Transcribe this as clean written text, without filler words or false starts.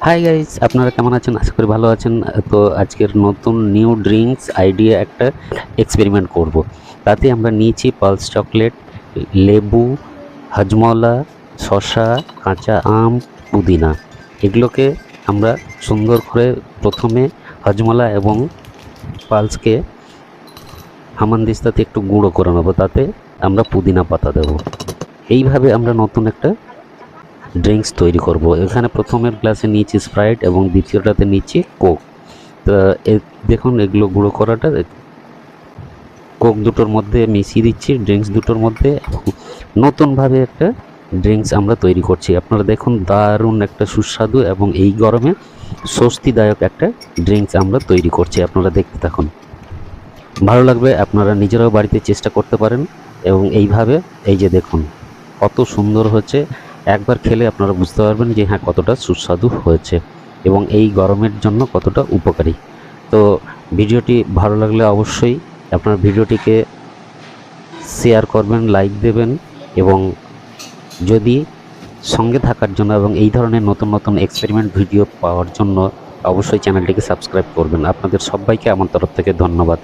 Hi guys, আপনারা কেমন আছেন? আশা করি ভালো আছেন। তো আজকের নতুন নিউ ড্রিঙ্কস আইডিয়া একটা এক্সপেরিমেন্ট করব। তাতে আমরা নিয়েছি পালস চকলেট, লেবু, হাজমলা, শসা, কাঁচা আম, পুদিনা। এগুলোকে আমরা সুন্দর করে প্রথমে হাজমলা এবং পালসকে হামানদিস্তাতে একটু গুঁড়ো করে নেবো, তাতে আমরা পুদিনা পাতা দেবো। এইভাবে আমরা নতুন একটা ড্রিঙ্কস তৈরি করব। এখানে প্রথমের গ্লাসে নিয়েছি স্প্রাইট এবং দ্বিতীয়টাতে নিচ্ছি কোক। তো দেখুন এগুলো গুঁড়ো করাটা কোক দুটোর মধ্যে মিশিয়ে দিচ্ছি, ড্রিঙ্কস দুটোর মধ্যে। নতুনভাবে একটা ড্রিঙ্কস আমরা তৈরি করছি। আপনারা দেখুন দারুণ একটা সুস্বাদু এবং এই গরমে স্বস্তিদায়ক একটা ড্রিঙ্কস আমরা তৈরি করছি। আপনারা দেখতে থাকুন, ভালো লাগবে। আপনারা নিজেরাও বাড়িতে চেষ্টা করতে পারেন এবং এইভাবে এই যে দেখুন কত সুন্দর হচ্ছে। একবার খেলে আপনারা বুঝতে পারবেন যে হ্যাঁ কতটা সুস্বাদু হয়েছে এবং এই গরমের জন্য কতটা উপকারী। তো ভিডিওটি ভালো লাগলে অবশ্যই আপনার ভিডিওটিকে শেয়ার করবেন, লাইক দেবেন এবং যদি সঙ্গে থাকার জন্য এবং এই ধরনের নতুন নতুন এক্সপেরিমেন্ট ভিডিও পাওয়ার জন্য অবশ্যই চ্যানেলটিকে সাবস্ক্রাইব করবেন। আপনাদের সবাইকে আমার তরফ থেকে ধন্যবাদ।